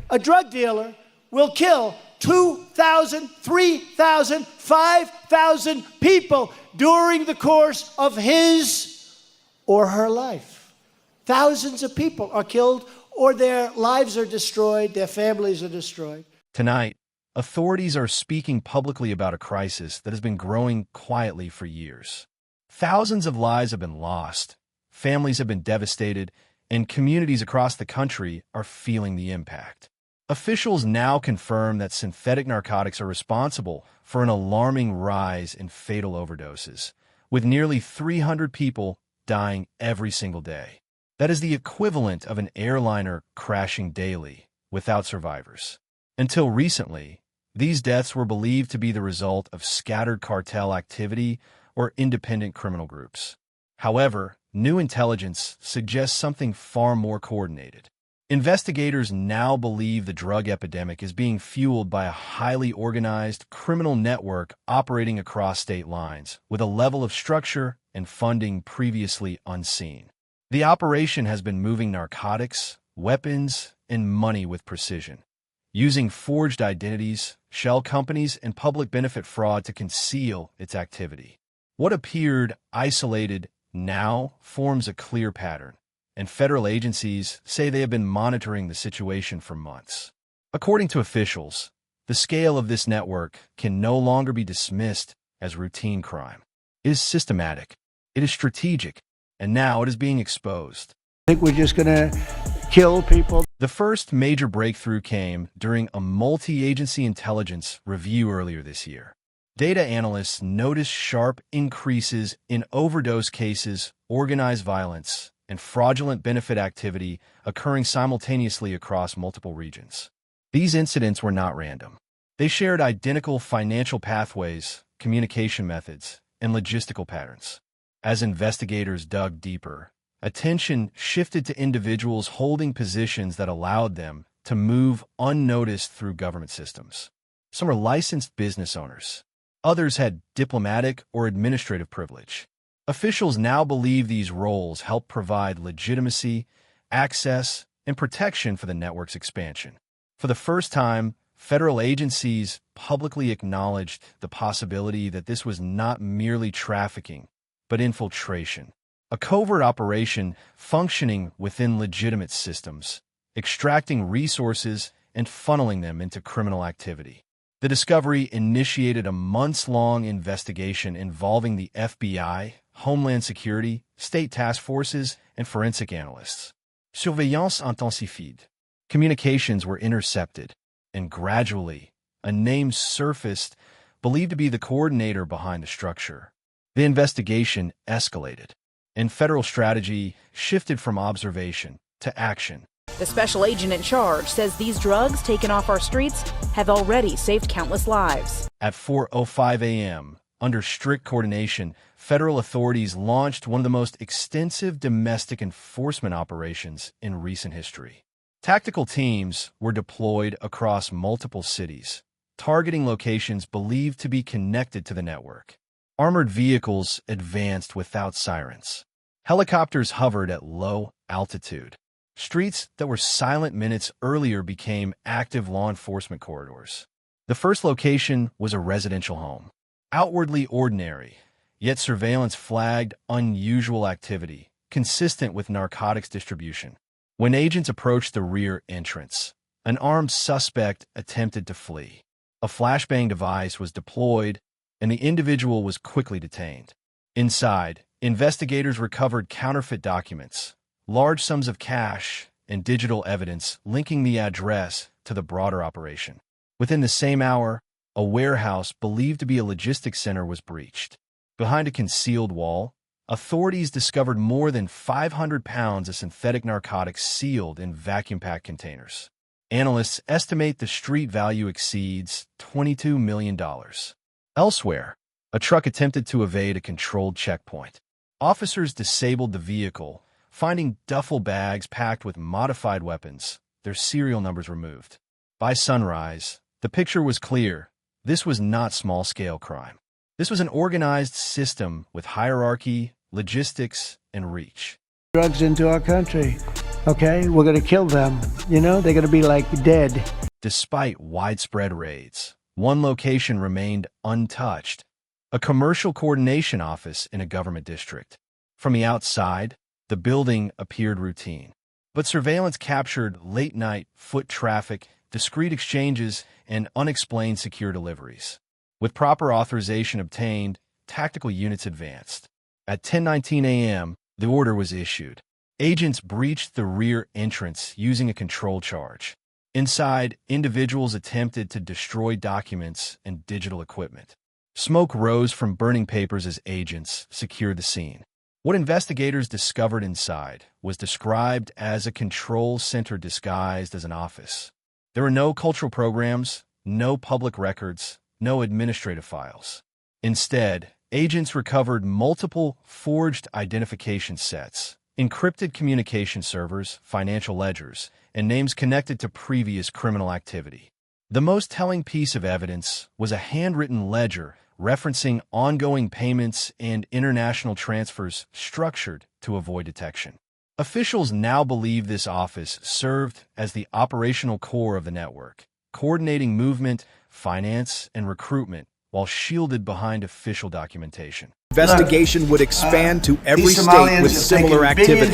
A drug dealer will kill 2,000, 3,000, 5,000 people during the course of his or her life. Thousands of people are killed, or their lives are destroyed, their families are destroyed. Tonight, authorities are speaking publicly about a crisis that has been growing quietly for years. Thousands of lives have been lost, families have been devastated, and communities across the country are feeling the impact. Officials now confirm that synthetic narcotics are responsible for an alarming rise in fatal overdoses, with nearly 300 people dying every single day. That is the equivalent of an airliner crashing daily, without survivors. Until recently, these deaths were believed to be the result of scattered cartel activity or independent criminal groups. However, new intelligence suggests something far more coordinated. Investigators now believe the drug epidemic is being fueled by a highly organized criminal network operating across state lines, with a level of structure and funding previously unseen. The operation has been moving narcotics, weapons, and money with precision, using forged identities, shell companies, and public benefit fraud to conceal its activity. What appeared isolated now forms a clear pattern, and federal agencies say they have been monitoring the situation for months. According to officials, the scale of this network can no longer be dismissed as routine crime. It is systematic, it is strategic, and now it is being exposed. I think we're just going to kill people. The first major breakthrough came during a multi-agency intelligence review earlier this year. Data analysts noticed sharp increases in overdose cases, organized violence, and fraudulent benefit activity occurring simultaneously across multiple regions. These incidents were not random. They shared identical financial pathways, communication methods, and logistical patterns. As investigators dug deeper, attention shifted to individuals holding positions that allowed them to move unnoticed through government systems. Some were licensed business owners. Others had diplomatic or administrative privilege. Officials now believe these roles help provide legitimacy, access, and protection for the network's expansion. For the first time, federal agencies publicly acknowledged the possibility that this was not merely trafficking, but infiltration, a covert operation functioning within legitimate systems, extracting resources and funneling them into criminal activity. The discovery initiated a months-long investigation involving the FBI, Homeland Security, state task forces, and forensic analysts. Surveillance intensifiée. Communications were intercepted, and gradually, a name surfaced believed to be the coordinator behind the structure. The investigation escalated, and federal strategy shifted from observation to action. The special agent in charge says these drugs taken off our streets have already saved countless lives. At 4:05 a.m., under strict coordination, federal authorities launched one of the most extensive domestic enforcement operations in recent history. Tactical teams were deployed across multiple cities, targeting locations believed to be connected to the network. Armored vehicles advanced without sirens. Helicopters hovered at low altitude. Streets that were silent minutes earlier became active law enforcement corridors. The first location was a residential home. Outwardly ordinary, yet surveillance flagged unusual activity, consistent with narcotics distribution. When agents approached the rear entrance, an armed suspect attempted to flee. A flashbang device was deployed, and the individual was quickly detained. Inside, investigators recovered counterfeit documents, large sums of cash, and digital evidence linking the address to the broader operation. Within the same hour, a warehouse believed to be a logistics center was breached. Behind a concealed wall, authorities discovered more than 500 pounds of synthetic narcotics sealed in vacuum-packed containers. Analysts estimate the street value exceeds $22 million. Elsewhere, a truck attempted to evade a controlled checkpoint. Officers disabled the vehicle, finding duffel bags packed with modified weapons, their serial numbers removed. By sunrise, the picture was clear. This was not small-scale crime. This was an organized system with hierarchy, logistics, and reach. Drugs into our country. Okay, we're going to kill them. You know, they're going to be like dead. Despite widespread raids, one location remained untouched, a commercial coordination office in a government district. From the outside, the building appeared routine, but surveillance captured late-night foot traffic, discreet exchanges, and unexplained secure deliveries. With proper authorization obtained, tactical units advanced. At 10:19 a.m., the order was issued. Agents breached the rear entrance using a control charge. Inside, individuals attempted to destroy documents and digital equipment. Smoke rose from burning papers as agents secured the scene. What investigators discovered inside was described as a control center disguised as an office. There were no cultural programs, no public records, no administrative files. Instead, agents recovered multiple forged identification sets, encrypted communication servers, financial ledgers, and names connected to previous criminal activity. The most telling piece of evidence was a handwritten ledger referencing ongoing payments and international transfers structured to avoid detection. Officials now believe this office served as the operational core of the network, coordinating movement, finance, and recruitment while shielded behind official documentation. Investigation would expand to every state with similar activity.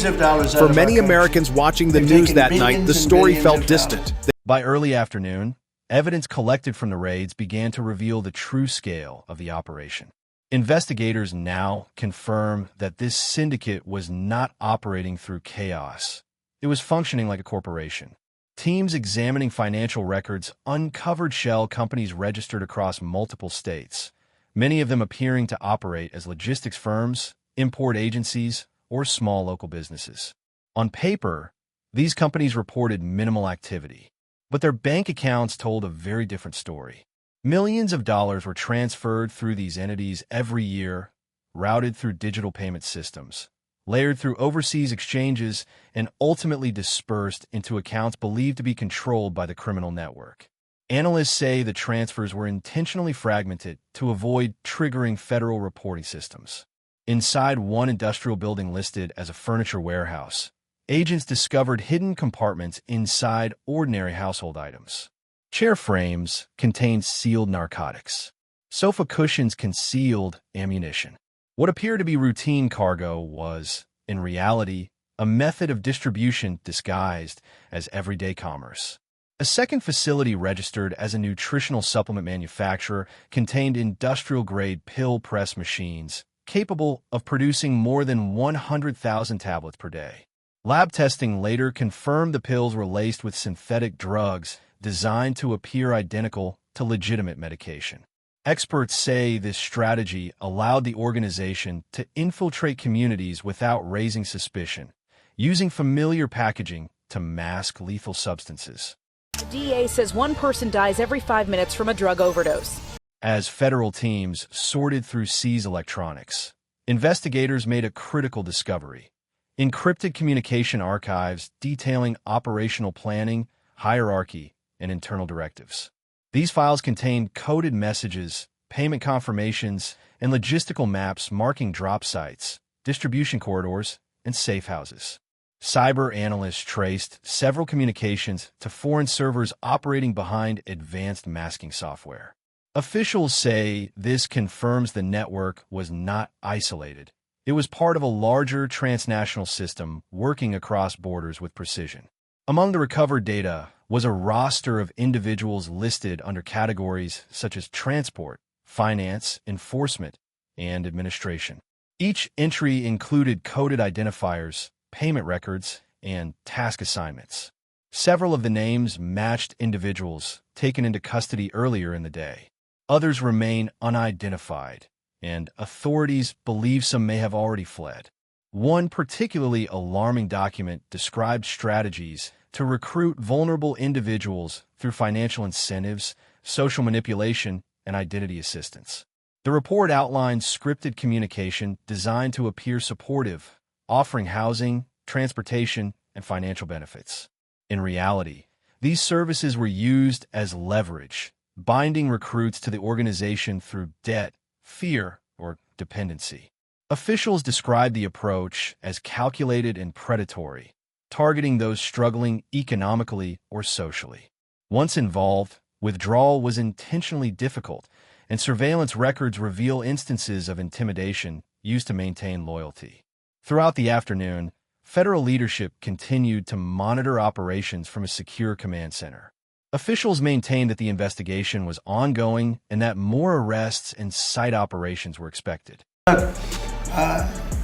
For many Americans watching the news that night, the story felt distant. By early afternoon, evidence collected from the raids began to reveal the true scale of the operation. Investigators now confirm that this syndicate was not operating through chaos. It was functioning like a corporation. Teams examining financial records uncovered shell companies registered across multiple states, many of them appearing to operate as logistics firms, import agencies, or small local businesses. On paper, these companies reported minimal activity, but their bank accounts told a very different story. Millions of dollars were transferred through these entities every year, routed through digital payment systems, layered through overseas exchanges, and ultimately dispersed into accounts believed to be controlled by the criminal network. Analysts say the transfers were intentionally fragmented to avoid triggering federal reporting systems. Inside one industrial building listed as a furniture warehouse, agents discovered hidden compartments inside ordinary household items. Chair frames contained sealed narcotics. Sofa cushions concealed ammunition. What appeared to be routine cargo was, in reality, a method of distribution disguised as everyday commerce. A second facility registered as a nutritional supplement manufacturer contained industrial-grade pill press machines capable of producing more than 100,000 tablets per day. Lab testing later confirmed the pills were laced with synthetic drugs designed to appear identical to legitimate medication. Experts say this strategy allowed the organization to infiltrate communities without raising suspicion, using familiar packaging to mask lethal substances. The DA says one person dies every 5 minutes from a drug overdose. As federal teams sorted through seized electronics, investigators made a critical discovery: encrypted communication archives detailing operational planning, hierarchy, and internal directives. These files contained coded messages, payment confirmations, and logistical maps marking drop sites, distribution corridors, and safe houses. Cyber analysts traced several communications to foreign servers operating behind advanced masking software. Officials say this confirms the network was not isolated. It was part of a larger transnational system working across borders with precision. Among the recovered data was a roster of individuals listed under categories such as transport, finance, enforcement, and administration. Each entry included coded identifiers, payment records, and task assignments. Several of the names matched individuals taken into custody earlier in the day. Others remain unidentified, and authorities believe some may have already fled. One particularly alarming document described strategies to recruit vulnerable individuals through financial incentives, social manipulation, and identity assistance. The report outlined scripted communication designed to appear supportive, offering housing, transportation, and financial benefits. In reality, these services were used as leverage, binding recruits to the organization through debt, fear, or dependency. Officials described the approach as calculated and predatory, targeting those struggling economically or socially. Once involved, withdrawal was intentionally difficult, and surveillance records reveal instances of intimidation used to maintain loyalty. Throughout the afternoon, federal leadership continued to monitor operations from a secure command center. Officials maintained that the investigation was ongoing and that more arrests and site operations were expected.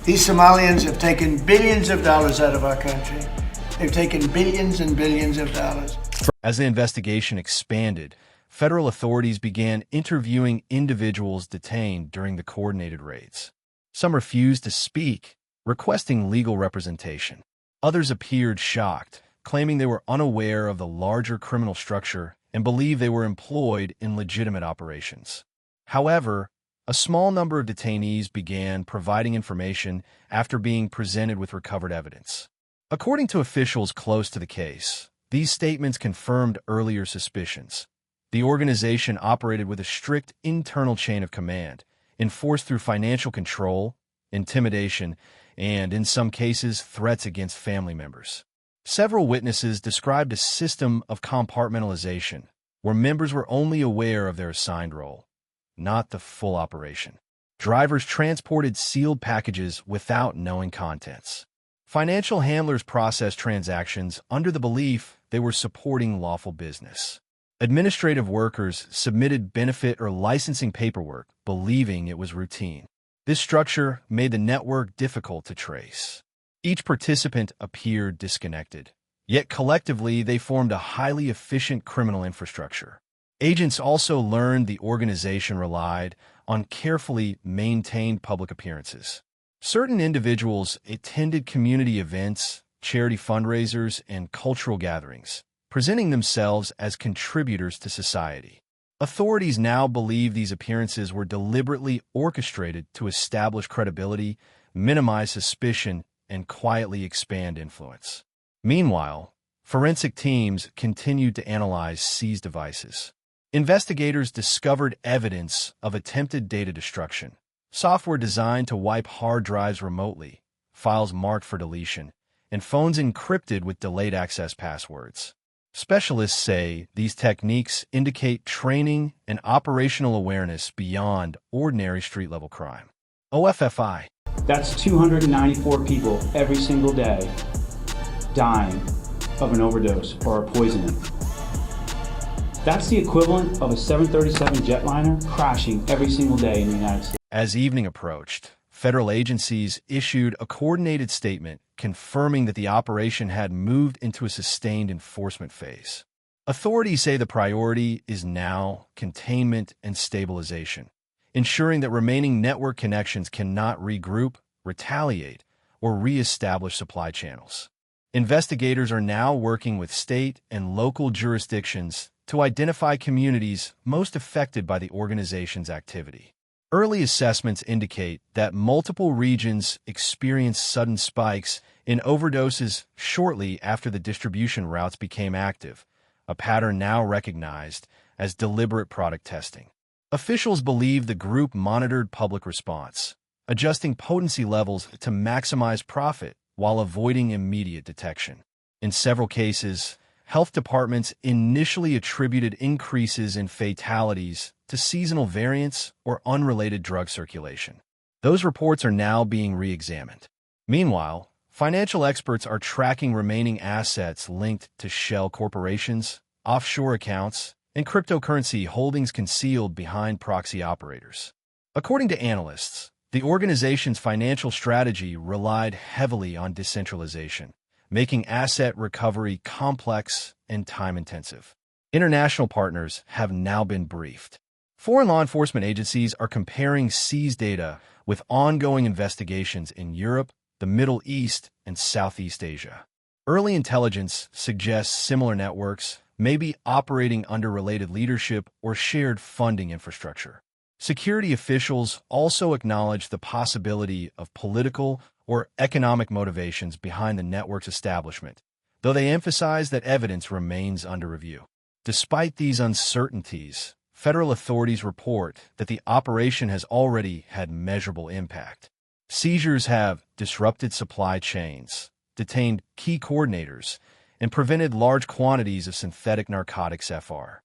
These Somalians have taken billions of dollars out of our country. They've taken billions and billions of dollars. As the investigation expanded, federal authorities began interviewing individuals detained during the coordinated raids. Some refused to speak, requesting legal representation. Others appeared shocked, claiming they were unaware of the larger criminal structure and believed they were employed in legitimate operations. However, a small number of detainees began providing information after being presented with recovered evidence. According to officials close to the case, these statements confirmed earlier suspicions. The organization operated with a strict internal chain of command, enforced through financial control, intimidation, and, in some cases, threats against family members. Several witnesses described a system of compartmentalization, where members were only aware of their assigned role, not the full operation. Drivers transported sealed packages without knowing contents. Financial handlers processed transactions under the belief they were supporting lawful business. Administrative workers submitted benefit or licensing paperwork, believing it was routine. This structure made the network difficult to trace. Each participant appeared disconnected, yet collectively they formed a highly efficient criminal infrastructure. Agents also learned the organization relied on carefully maintained public appearances. Certain individuals attended community events, charity fundraisers, and cultural gatherings, presenting themselves as contributors to society. Authorities now believe these appearances were deliberately orchestrated to establish credibility, minimize suspicion, and quietly expand influence. Meanwhile, forensic teams continued to analyze seized devices. Investigators discovered evidence of attempted data destruction. Software designed to wipe hard drives remotely, files marked for deletion, and phones encrypted with delayed access passwords. Specialists say these techniques indicate training and operational awareness beyond ordinary street-level crime. OFFI. That's 294 people every single day dying of an overdose or a poisoning. That's the equivalent of a 737 jetliner crashing every single day in the United States. As evening approached, federal agencies issued a coordinated statement confirming that the operation had moved into a sustained enforcement phase. Authorities say the priority is now containment and stabilization, ensuring that remaining network connections cannot regroup, retaliate, or re-establish supply channels. Investigators are now working with state and local jurisdictions to identify communities most affected by the organization's activity. Early assessments indicate that multiple regions experienced sudden spikes in overdoses shortly after the distribution routes became active, a pattern now recognized as deliberate product testing. Officials believe the group monitored public response, adjusting potency levels to maximize profit while avoiding immediate detection. In several cases, health departments initially attributed increases in fatalities to seasonal variants or unrelated drug circulation. Those reports are now being re-examined. Meanwhile, financial experts are tracking remaining assets linked to shell corporations, offshore accounts, and cryptocurrency holdings concealed behind proxy operators. According to analysts, the organization's financial strategy relied heavily on decentralization, making asset recovery complex and time-intensive. International partners have now been briefed. Foreign law enforcement agencies are comparing seized data with ongoing investigations in Europe, the Middle East, and Southeast Asia. Early intelligence suggests similar networks may be operating under related leadership or shared funding infrastructure. Security officials also acknowledge the possibility of political or economic motivations behind the network's establishment, though they emphasize that evidence remains under review. Despite these uncertainties, federal authorities report that the operation has already had measurable impact. Seizures have disrupted supply chains, detained key coordinators, and prevented large quantities of synthetic narcotics FR.